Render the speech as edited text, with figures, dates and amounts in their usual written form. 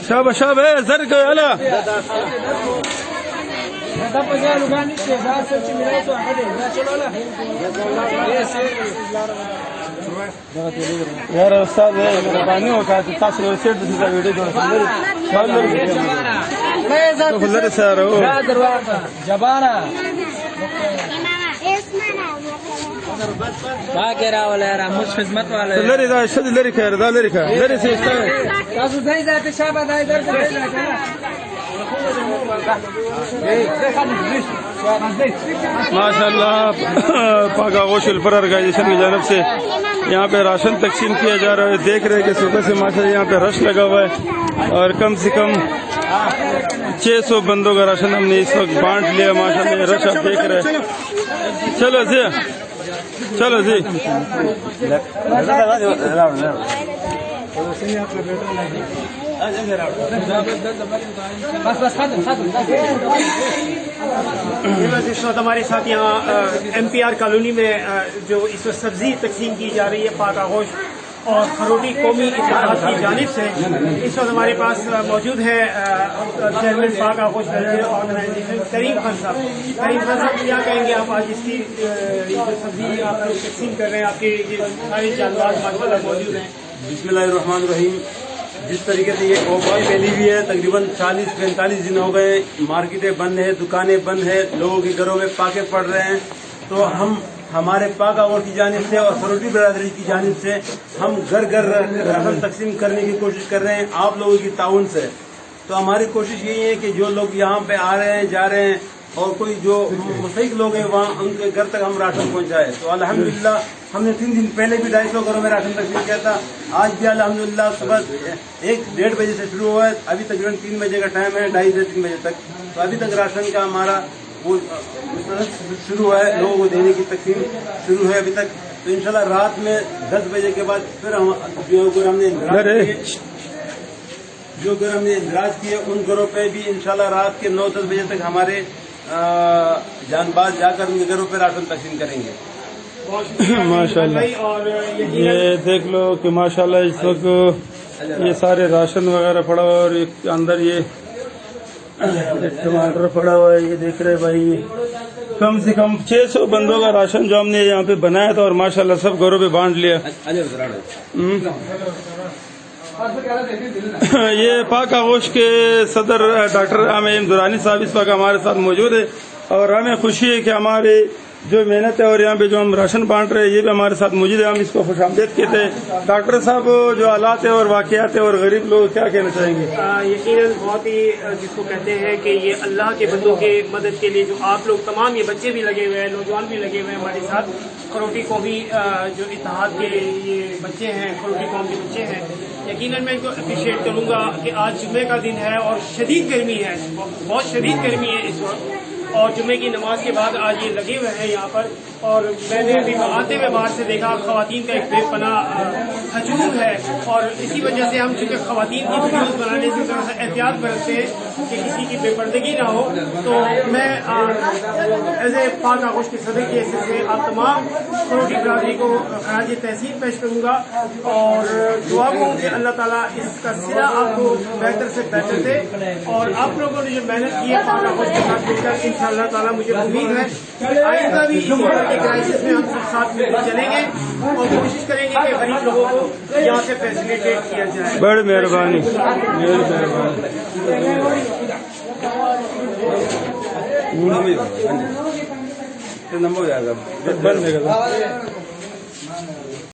شابه شابه زرق يلا یار استاد مهرباني وکړه تاسو له سیټ د ویډیو جوړ کړئ لري سره او جبانا ما کرا ولا یار مش خدمت والا لري دا شد لري خیر دا لري خیر لري سي تاسو ځای ذات شابه دای درته ماشاء اللہ پاک آغوش الفر آرگنائزیشن کی جانب سے یہاں پہ راشن تقسیم کیا جا رہا ہے. دیکھ رہے ہیں کہ صبح سے ماشاء اللہ یہاں پہ رش لگا ہوا ہے اور کم سے کم 600 بندوں کا راشن ہم نے اس وقت بانٹ لیا. ماشاء اللہ رش آپ دیکھ رہے ہیں. چلو جی چلو جی اس وقت ہمارے ساتھ یہاں MP R کالونی میں جو اس وقت سبزی تقسیم کی جا رہی ہے پاک آغوش اور خروٹی قومی اتحاد کی جانب سے. اس وقت ہمارے پاس موجود ہے چیئرمین پاک آغوش آرگنائزیشن کریم خان صاحب. کریم خان صاحب کیا کہیں گے آپ آج اس کی جو سبزی آپ لوگ تقسیم کر رہے ہیں, آپ کے ساری جانباز موجود ہیں. بسم اللہ الرحمن الرحیم. جس طریقے سے یہ اوبائی پھیلی ہوئی ہے تقریباً 40-45 دن ہو گئے, مارکیٹیں بند ہیں, دکانیں بند ہیں, لوگوں کے گھروں میں پاکے پڑ رہے ہیں. تو ہم ہمارے پاک آغوش کی جانب سے اور خروٹی برادری کی جانب سے ہم گھر گھر راشن تقسیم کرنے کی کوشش کر رہے ہیں آپ لوگوں کی تعاون سے. تو ہماری کوشش یہی ہے کہ جو لوگ یہاں پہ آ رہے ہیں جا رہے ہیں اور کوئی جو مستحق لوگ ہیں وہاں ان کے گھر تک ہم راشن پہنچائے. تو الحمدللہ ہم نے 3 دن پہلے بھی 250 گھروں میں راشن تقسیم کیا تھا. آج بھی الحمدللہ صبح 1-1:30 بجے سے شروع ہوا ہے. ابھی تقریباً 3 بجے کا ٹائم ہے, 2:30 سے 3 بجے تک. تو ابھی تک راشن کا ہمارا وہ شروع ہے, لوگوں کو دینے کی تقسیم شروع ہے ابھی تک. تو انشاءاللہ رات میں 10 بجے کے بعد پھر ہم جو گھر ہم نے اندراج کیے ان گھروں پہ بھی انشاءاللہ رات کے 9-10 بجے تک ہمارے جان باز جا کر ان کے گھروں پہ راشن تقسیم کریں گے. ماشاء اللہ یہ دیکھ لو کہ ماشاء اللہ اس وقت یہ سارے راشن وغیرہ پڑا ہوا اور اندر یہ ٹماٹر پڑا ہوا ہے. یہ دیکھ رہے بھائی کم سے کم 600 بندوں کا راشن جو ہم نے یہاں پہ بنایا تھا اور ماشاء اللہ سب گھروں پہ بانٹ لیا. یہ پاک آغوش کے صدر ڈاکٹر عامر درانی صاحب اس وقت ہمارے ساتھ موجود ہے اور ہمیں خوشی ہے کہ ہمارے جو محنت ہے اور یہاں پہ جو ہم راشن بانٹ رہے ہیں یہ بھی ہمارے ساتھ موجود ہے. ہم اس کو خوش آمدید کہتے ہیں. ڈاکٹر صاحب جو حالات ہیں اور واقعات ہیں اور غریب لوگ کیا کہنا چاہیں گے؟ یقیناً بہت ہی جس کو کہتے ہیں کہ یہ اللہ کے بندوں کے مدد کے لیے جو آپ لوگ تمام یہ بچے بھی لگے ہوئے ہیں, نوجوان بھی لگے ہوئے ہیں ہمارے ساتھ. خروٹی قومی جو اتحاد کے یہ بچے ہیں, خروٹی قوم کے بچے ہیں, یقیناً میں ان کو اپریشیٹ کروں گا کہ آج جمعے کا دن ہے اور شدید گرمی ہے, بہت شدید گرمی ہے اس وقت. اور جمعے کی نماز کے بعد آج یہ لگے ہوئے ہیں یہاں پر. اور میں نے ابھی آتے ہوئے باہر سے دیکھا خواتین کا ایک بے پناہ ہجوم ہے اور اسی وجہ سے ہم چونکہ خواتین کی ویڈیوز بنانے سے ذرا سا احتیاط برتتے ہیں کہ کسی کی بے پردگی نہ ہو. تو میں ایز اے پاک آغوش کے صدر کی حیثیت سے آپ تمام خروٹی برادری کو خراج تحسین پیش کروں گا اور دعا کروں کہ اللہ تعالیٰ اس کا سرا آپ کو بہتر سے بہتر دے. اور آپ لوگوں نے جو محنت کی ہے پاک آغوش کے ساتھ مل کر انشاءاللہ تعالیٰ مجھے امید ہے کہ آئندہ بھی کرائسس میں ہم سب ساتھ مل کر چلیں گے اور کوشش کریں گے کہ غریب لوگوں کو یہاں سے فیسیلیٹیٹ کیا جائے. بڑی مہربانی نمبر